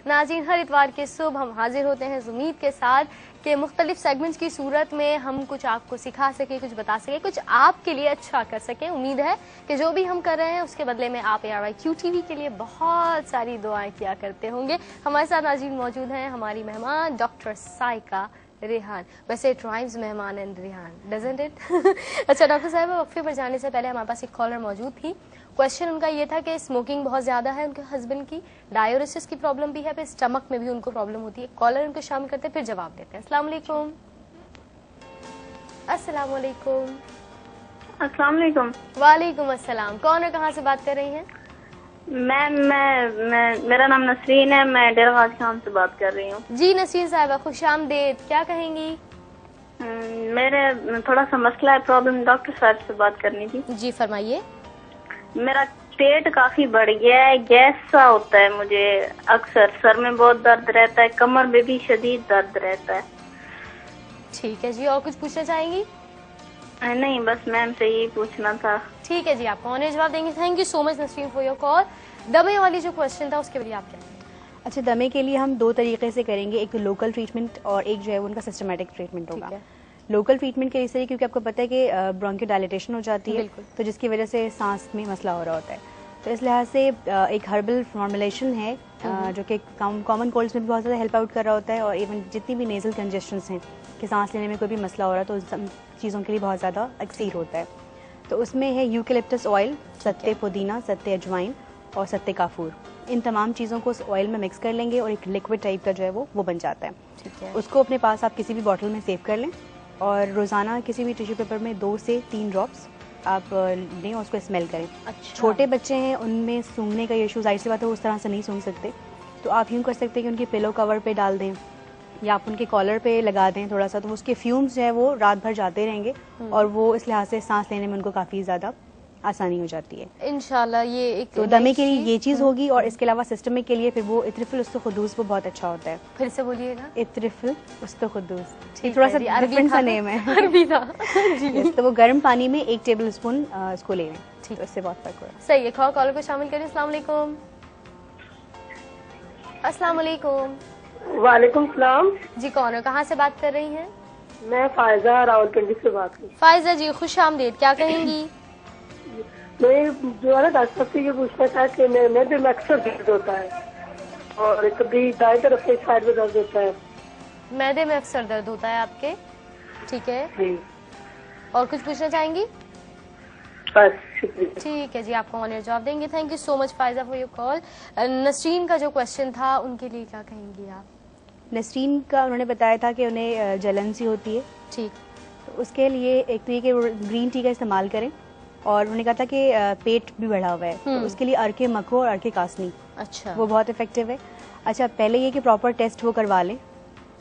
नाज़रीन, हर इतवार के सुबह हम हाजिर होते हैं उम्मीद के साथ कि मुख्तलिफ सेगमेंट्स की सूरत में हम कुछ आपको सिखा सके, कुछ बता सके, कुछ आपके लिए अच्छा कर सके। उम्मीद है कि जो भी हम कर रहे हैं उसके बदले में आप ARYQ TV के लिए बहुत सारी दुआएं किया करते होंगे। हमारे साथ नाज़रीन मौजूद हैं हमारी मेहमान डॉक्टर साइका रेहान। वैसे इट राइम्स मेहमान एंड रेहान, डजंट इट? अच्छा डॉक्टर साहब, वक्फे पर जाने से पहले हमारे पास एक कॉलर मौजूद थी। क्वेश्चन उनका ये था कि स्मोकिंग बहुत ज़्यादा है उनके हस्बैंड की, डायलिसिस की प्रॉब्लम भी है, फिर स्टमक में भी उनको प्रॉब्लम होती है। कॉलर उनको शामिल करते फिर जवाब देते हैं। अस्सलाम वालेकुम। अस्सलाम वालेकुम। अस्सलाम वालेकुम। वालेकुम अस्सलाम। कौन और कहाँ से बात कर रही हैं? मैं मेरा नाम नसरीन है, मैं डेरा गाजी खान से बात कर रही हूँ। जी नसरीन साहिबा, खुशामदीद। क्या कहेंगी? मेरे थोड़ा सा मसला है, प्रॉब्लम, डॉक्टर साहब से बात करनी थी। जी फरमाइए। मेरा पेट काफी बढ़ गया है, गैस सा होता है मुझे, अक्सर सर में बहुत दर्द रहता है, कमर में भी शदीद दर्द रहता है। ठीक है जी, और कुछ पूछना चाहेंगी? नहीं, बस मैम से यही पूछना था। ठीक है जी, आप कौन है जवाब देंगे? Thank you so much Nasreen for your call. दमे वाली जो क्वेश्चन था उसके लिए आप क्या कहेंगे? अच्छा, दमे के लिए हम दो तरीके से करेंगे, एक तो लोकल ट्रीटमेंट और एक जो है उनका सिस्टमेटिक ट्रीटमेंट होगा। लोकल ट्रीटमेंट के इसलिए क्योंकि आपको पता है कि ब्रोंकोडायलेटेशन हो जाती है, तो जिसकी वजह से सांस में मसला हो रहा होता है, तो इस लिहाज से एक हर्बल फॉर्मुलेशन है जो कि कॉमन कोल्ड्स में भी बहुत ज़्यादा हेल्प आउट कर रहा होता है, और इवन जितनी भी नेजल कंजेशंस हैं कि सांस लेने में कोई भी मसला हो रहा है तो उन चीज़ों के लिए बहुत ज़्यादा अक्सीर होता है। तो उसमें है यूकेलिप्टस ऑयल, सत्ते पुदीना, सत्ते अजवाइन और सत्ते काफूर। इन तमाम चीज़ों को उस ऑयल में मिक्स कर लेंगे और एक लिक्विड टाइप का जो है वो बन जाता है। ठीक है। उसको अपने पास आप किसी भी बॉटल में सेव कर लें और रोज़ाना किसी भी टिश्यू पेपर में 2 से 3 ड्रॉप्स आप लें और उसको स्मेल करें। अच्छा। छोटे बच्चे हैं, उनमें सूंघने का इशू, जाहिर सी बात है उस तरह से नहीं सूंघ सकते, तो आप यूँ कर सकते हैं कि उनके पिलो कवर पे डाल दें या आप उनके कॉलर पे लगा दें थोड़ा सा, तो उसके फ्यूम्स जो है वो रात भर जाते रहेंगे और वो इस लिहाज से सांस लेने में उनको काफ़ी ज़्यादा आसानी हो जाती है इंशाल्लाह। ये एक तो दमे के लिए ये चीज़ होगी, और इसके अलावा सिस्टमिक के लिए फिर वो इत्रिफिल उस्तुखुदूस वो बहुत अच्छा होता है। फिर से बोलिएगा। इत्रिफिल उस्तुखुदूस, थोड़ा सा डिफरेंट सा नेम है, अरबी था। जी। तो वो गर्म पानी में 1 टेबल स्पून इसको ले लें, ठीक है, इससे बहुत फर्क हो रहा है। सही है। कॉलर को शामिल करें। अस्सलाम वालेकुम। अस्सलाम वालेकुम। वालेकुम सलाम। जी, कौन है, कहाँ से बात कर रही हैं? मैं फायजा रावलपिंडी से बात कर रही हूँ। फायजा जी, खुशामदीद। क्या कहेंगी? मैं जो है ना डॉक्टर से ये पूछना था कि मेरे में अक्सर दर्द होता है और कभी दाएं तरफ से साइड में दर्द होता है। मैदे में अक्सर दर्द होता है आपके? ठीक है जी। और कुछ पूछना चाहेंगी? बस, शुक्रिया। ठीक है जी, आपको ऑनर जवाब देंगे। Thank you so much Faiza for your call. Nasreen का जो क्वेश्चन था उनके लिए क्या कहेंगी आप? नसरीन का उन्होंने बताया था कि उन्हें जलन सी होती है। ठीक। तो उसके लिए एक तो ये कि ग्रीन टी का इस्तेमाल करें, और उन्होंने कहा था कि पेट भी बढ़ा हुआ है तो उसके लिए अर्के मको और अर्के कासनी, अच्छा, वो बहुत इफेक्टिव है। अच्छा, पहले ये कि प्रॉपर टेस्ट वो करवा लें,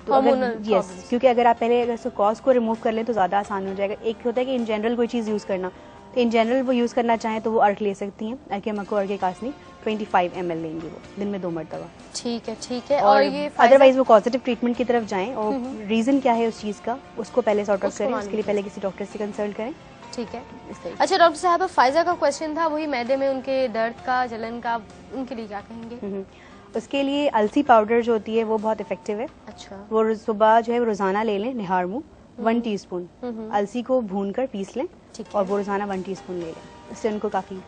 तो अगर यस, क्योंकि अगर आप पहले अगर कॉज को रिमूव कर लें तो ज़्यादा आसान हो जाएगा। एक होता है कि इन जनरल कोई चीज़ यूज़ करना, तो इन जनरल वो यूज़ करना चाहें तो वो अर्क ले सकती हैं, अर्के मको अर्के कासनी 25 ml लेंगी वो दिन में 2 मरतबा। ठीक है, ठीक है। और ये अदरवाइज वो पॉजिटिव ट्रीटमेंट की तरफ जाएं, और रीज़न क्या है उस चीज़ का उसको पहले सॉर्ट आउट करें, उसके लिए पहले किसी डॉक्टर से कंसल्ट करें। ठीक है। अच्छा डॉक्टर साहब, फायजा का क्वेश्चन था वही मैदे में उनके दर्द का, जलन का, उनके लिए क्या कहेंगे? उसके लिए अलसी पाउडर जो होती है वो बहुत इफेक्टिव है। अच्छा। वो सुबह जो है रोजाना ले लें, निहार मुँह 1 टीस्पून अलसी को भूनकर पीस लें और वो रोजाना 1 टीस्पून ले लें, इससे उनको काफी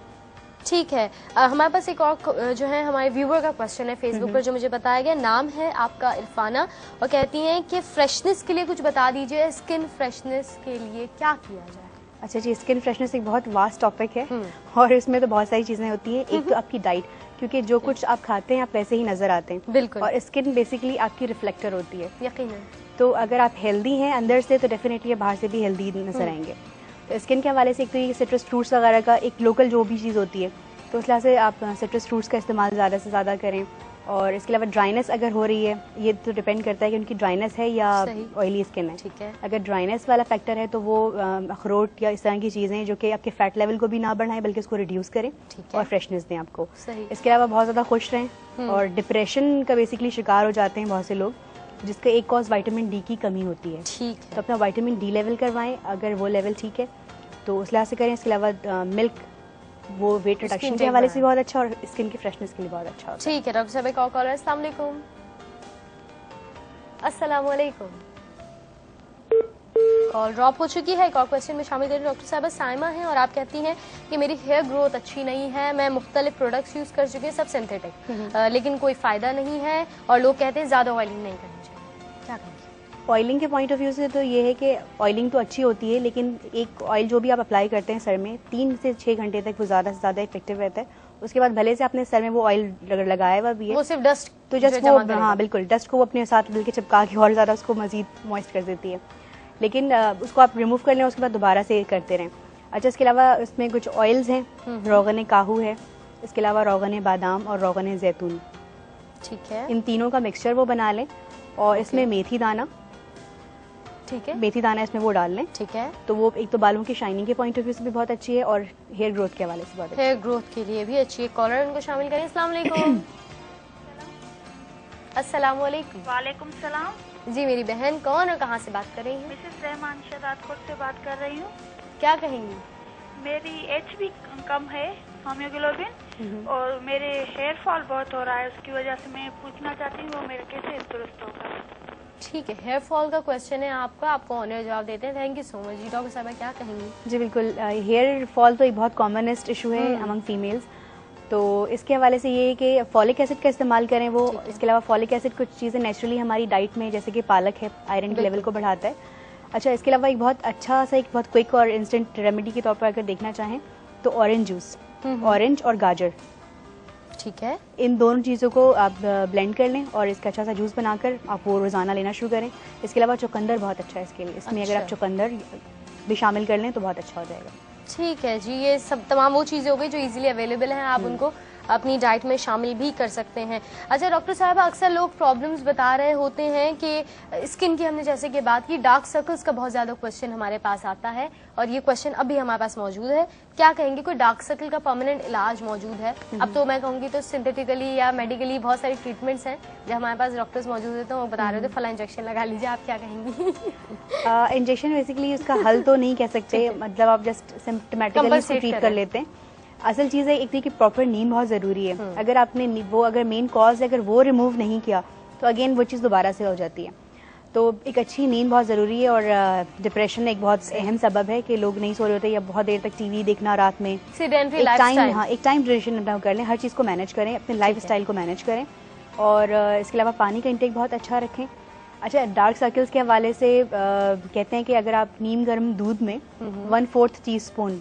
ठीक है। हमारे पास एक और जो है हमारे व्यूवर का क्वेश्चन है फेसबुक पर जो मुझे बताया गया। नाम है आपका इरफाना, और कहती हैं कि फ्रेशनेस के लिए कुछ बता दीजिए, स्किन फ्रेशनेस के लिए क्या किया जाए? अच्छा जी, स्किन फ्रेशनेस एक बहुत वास्ट टॉपिक है और इसमें तो बहुत सारी चीज़ें होती हैं। एक तो आपकी डाइट, क्योंकि जो कुछ आप खाते हैं आप वैसे ही नजर आते हैं। बिल्कुल। और स्किन बेसिकली आपकी रिफ्लेक्टर होती है, यकीनन। तो अगर आप हेल्दी हैं अंदर से तो डेफिनेटली बाहर से भी हेल्दी नजर आएंगे। तो स्किन के हवाले से एक तो ये सिट्रस फ्रूट्स वगैरह का एक लोकल जो भी चीज़ होती है, तो उस लिहाज से आप सिट्रस फ्रूट्स का इस्तेमाल ज़्यादा से ज़्यादा करें। और इसके अलावा ड्राइनेस अगर हो रही है, ये तो डिपेंड करता है कि उनकी ड्राइनेस है या ऑयली स्किन है। ठीक है। अगर ड्राइनेस वाला फैक्टर है तो वो अखरोट या इस तरह की चीज़ें जो कि आपके फैट लेवल को भी ना बढ़ाएं बल्कि उसको रिड्यूस करें और फ्रेशनेस दें आपको। इसके अलावा बहुत ज़्यादा खुश रहें, और डिप्रेशन का बेसिकली शिकार हो जाते हैं बहुत से लोग, जिसका एक कॉज विटामिन डी की कमी होती है। ठीक है। तो अपना विटामिन डी लेवल करवाएं, अगर वो लेवल ठीक है तो उस लिहाज से करें। इसके अलावा मिल्क वो वेट रिडक्शन के हवाले से बहुत अच्छा और स्किन की फ्रेशनेस के लिए बहुत अच्छा होता है। ठीक है डॉक्टर साहब, एक और कॉलर। अस्सलाम वालेकुम। अस्सलाम वालेकुम। कॉल ड्रॉप हो चुकी है। एक और क्वेश्चन में शामिल करें। डॉक्टर साहब साइमा है और आप कहती हैं कि मेरी हेयर ग्रोथ अच्छी नहीं है, मैं मुख्तलिफ प्रोडक्ट्स यूज कर चुकी हूँ, सब सिंथेटिक, लेकिन कोई फायदा नहीं है और लोग कहते हैं ज्यादा ऑयलिंग नहीं करनी चाहिए, क्या कहेंगे? ऑयलिंग के पॉइंट ऑफ व्यू से तो ये है कि ऑयलिंग तो अच्छी होती है, लेकिन एक ऑयल जो भी आप अप्लाई करते हैं सर में 3 से 6 घंटे तक वो ज़्यादा से ज़्यादा इफेक्टिव रहता है। उसके बाद भले से आपने सर में वो ऑयल लगाया हुआ भी है, वो सिर्फ डस्ट तो जस्ट वो, हाँ बिल्कुल, डस्ट को वो अपने साथ मिलकर चिपका के और ज़्यादा उसको मजीद मॉइस्ट कर देती है। लेकिन उसको आप रिमूव कर लें, उसके बाद दोबारा से करते रहें। अच्छा, इसके अलावा उसमें कुछ ऑयल्स हैं, रोगन काहू है, इसके अलावा रोगन बादाम और रोगन जैतून, ठीक है, इन तीनों का मिक्सचर वो बना लें और इसमें मेथी दाना, ठीक है, मेथी दाना इसमें वो डाल लें, ठीक है। तो वो एक तो बालों की शाइनिंग के पॉइंट ऑफ व्यू से भी बहुत अच्छी है और हेयर ग्रोथ के हवाले से बहुत अच्छी है। हेयर ग्रोथ के लिए भी अच्छी है। कॉलर उनको शामिल करें। अस्सलाम वालेकुम। अस्सलाम वालेकुम। वालेकुम सलाम। जी मेरी बहन, कौन और कहाँ से बात कर रही हैं? मिसेस रहमान शहजादपुर से बात कर रही हूँ। क्या कहेंगी? मेरी एच भी कम है, हीमोग्लोबिन, और मेरे हेयर फॉल बहुत हो रहा है, उसकी वजह से मैं पूछना चाहती हूँ वो मेरे कैसे दुरुस्त होगा। ठीक है, हेयर फॉल का क्वेश्चन है आपका, आपको ऑनर जवाब देते हैं। Thank you so much. जी डॉक्टर साहब क्या कहेंगी? जी बिल्कुल, हेयर फॉल तो एक बहुत कॉमनेस्ट इशू है अमंग फीमेल्स। तो इसके हवाले से ये है कि फॉलिक एसिड का इस्तेमाल करें वो। इसके अलावा फॉलिक एसिड कुछ चीज़ें नेचुरली हमारी डाइट में, जैसे कि पालक है, आयरन के लेवल को बढ़ाता है। अच्छा, इसके अलावा एक बहुत अच्छा सा, एक बहुत क्विक और इंस्टेंट रेमेडी के तौर पर अगर देखना चाहें तो ऑरेंज जूस, ऑरेंज और गाजर, ठीक है, इन दोनों चीज़ों को आप ब्लेंड कर लें और इसका अच्छा सा जूस बनाकर आप वो रोज़ाना लेना शुरू करें। इसके अलावा चुकंदर बहुत अच्छा है इसके लिए, इसमें अगर आप चुकंदर भी शामिल कर लें तो बहुत अच्छा हो जाएगा। ठीक है जी, ये सब तमाम वो चीज़ें हो गई जो इजीली अवेलेबल हैं, आप उनको अपनी डाइट में शामिल भी कर सकते हैं। अच्छा डॉक्टर साहब, अक्सर लोग प्रॉब्लम्स बता रहे होते हैं कि स्किन की, हमने जैसे कि बात की, डार्क सर्कल्स का बहुत ज़्यादा क्वेश्चन हमारे पास आता है और ये क्वेश्चन अभी हमारे पास मौजूद है। क्या कहेंगे, कोई डार्क सर्कल का परमानेंट इलाज मौजूद है? अब तो मैं कहूँगी तो सिंथेटिकली या मेडिकली बहुत सारी ट्रीटमेंट्स हैं जो हमारे पास डॉक्टर्स मौजूद है, तो वो बता रहे थे फला इंजेक्शन लगा लीजिए, आप क्या कहेंगी? इंजेक्शन बेसिकली उसका हल तो नहीं कह सकते, मतलब आप जस्ट सिम्टोमेटिकली उसको ट्रीट कर लेते हैं। असल चीज़ है एक थी कि प्रॉपर नींद बहुत ज़रूरी है। अगर आपने वो, अगर मेन कॉज है, अगर वो रिमूव नहीं किया तो अगेन वो चीज़ दोबारा से हो जाती है। तो एक अच्छी नींद बहुत ज़रूरी है और डिप्रेशन एक बहुत अहम सबब है कि लोग नहीं सो रहे होते या बहुत देर तक टीवी देखना रात में। एक टाइम ड्यूरेशन कर लें, हर चीज़ को मैनेज करें, अपने लाइफ स्टाइल को मैनेज करें और इसके अलावा पानी का इंटेक बहुत अच्छा रखें। अच्छा, डार्क सर्कल्स के हवाले से कहते हैं कि अगर आप नीम गर्म दूध में 1/4 टीस्पून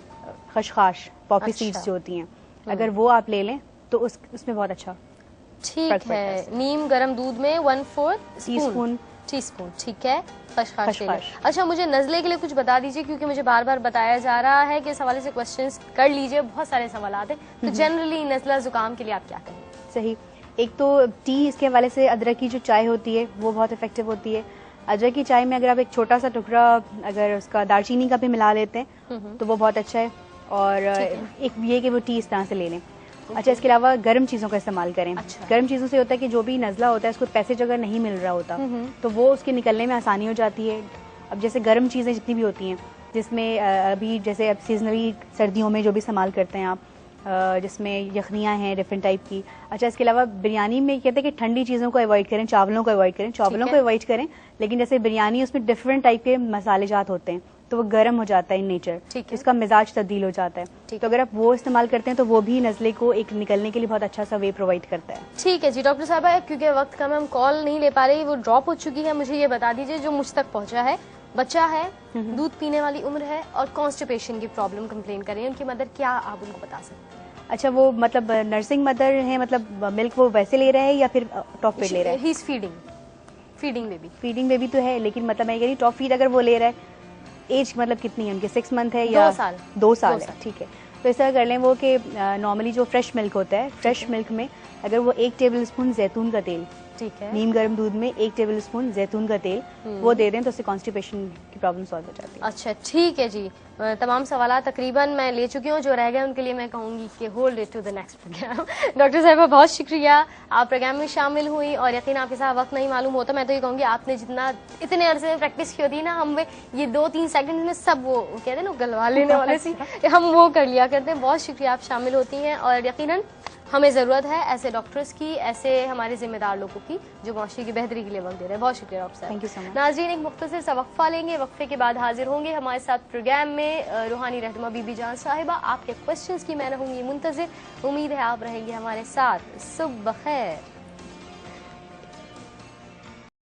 खशखाश, पॉपी सीड्स जो होती हैं, अगर वो आप ले लें तो उसमें बहुत अच्छा। ठीक है, नीम गर्म दूध में 1/4 टीस्पून, ठीक है, खशखाश। अच्छा, मुझे नज़ले के लिए कुछ बता दीजिए, क्योंकि मुझे बार बार बताया जा रहा है कि इस हवाले से क्वेश्चंस कर लीजिए, बहुत सारे सवाल आते हैं। तो जनरली नज़ला जुकाम के लिए आप क्या कहेंगे? सही, एक तो टी, इसके हवाले से अदरक की जो चाय होती है वो बहुत इफेक्टिव होती है। अदरक की चाय में अगर आप एक छोटा सा टुकड़ा अगर उसका दालचीनी का भी मिला लेते हैं तो वो बहुत अच्छा है। और एक ये कि वो टी इस तरह से ले लें। अच्छा, इसके अलावा गर्म चीज़ों का इस्तेमाल करें। गर्म चीज़ों से होता है कि जो भी नज़ला होता है उसको पैसेज अगर नहीं मिल रहा होता तो वो उसके निकलने में आसानी हो जाती है। अब जैसे गर्म चीज़ें जितनी भी होती हैं, जिसमें अभी जैसे अब सीजनली सर्दियों में जो भी इस्तेमाल करते हैं आप, जिसमें यखनियाँ हैं डिफरेंट टाइप की। अच्छा, इसके अलावा बिरयानी में कहते हैं कि ठंडी चीज़ों को अवॉइड करें, चावलों को अवॉइड करें, चावलों को अवॉइड करें, लेकिन जैसे बिरयानी उसमें डिफरेंट टाइप के मसाले जात होते हैं तो वो गर्म हो जाता है इन नेचर, उसका मिजाज तब्दील हो जाता है। तो अगर आप वो इस्तेमाल करते हैं तो वो भी नज़ले को एक निकलने के लिए बहुत अच्छा सा वे प्रोवाइड करता है। ठीक है जी डॉक्टर साहब, क्योंकि वक्त कम, हम कॉल नहीं ले पा रही, वो ड्रॉप हो चुकी है। मुझे ये बता दीजिए, जो मुझ तक पहुंचा है, बच्चा है, दूध पीने वाली उम्र है और कॉन्स्टिपेशन की प्रॉब्लम कंप्लेन कर रही है, उनकी मदर, क्या आप उनको बता सकते हैं? अच्छा, वो मतलब नर्सिंग मदर है, मतलब मिल्क वो वैसे ले रहा है या फिर टॉप फीड ले रहा है? ही इज फीडिंग बेबी तो है, लेकिन मतलब मैं कह रही टॉप फीड अगर वो ले रहा है, एज मतलब कितनी है उनके, 6 मंथ है या 2 साल है? ठीक है, तो इस तरह कर लें वो कि नॉर्मली जो फ्रेश मिल्क होता है, फ्रेश मिल्क में अगर वो 1 टेबल स्पून जैतून का तेल, ठीक है, नीम गर्म दूध में 1 टेबल स्पून जैतून का तेल वो दे दें तो उससे कॉन्स्टिपेशन की प्रॉब्लम सॉल्व हो जाती है। अच्छा ठीक है जी, तमाम सवाल तकरीबन मैं ले चुकी हूँ, जो रह गए उनके लिए मैं कहूँगी कि hold it to the next programme. Doctor साहिबा बहुत शुक्रिया, आप प्रोग्राम में शामिल हुई और यकीन आपके साथ वक्त नहीं मालूम होता। मैं तो ये कहूँगी आपने जितना इतने अरसे में प्रैक्टिस की होती है ना, हम ये 2-3 सेकंड में सब वो कहते हैं ना गलवा लेने वाले सी हम वो कर लिया करते हैं। बहुत शुक्रिया, आप शामिल होती हैं और यकीनन हमें ज़रूरत है ऐसे डॉक्टर्स की, ऐसे हमारे जिम्मेदार लोगों की जो माशरे की बेहतरी के लिए वक्त दे रहे हैं। बहुत शुक्रिया डॉक्टर साहब। Thank you so much. नाज़रीन, एक मुख्तसर सा वक्फा लेंगे, वक्फे के बाद हाजिर होंगे हमारे साथ प्रोग्राम में रूहानी रहनुमा बीबी जान साहिबा। आपके क्वेश्चंस की मैं रहूँगी मुंतज़िर, उम्मीद है आप रहेंगे हमारे साथ। सुबह खैर।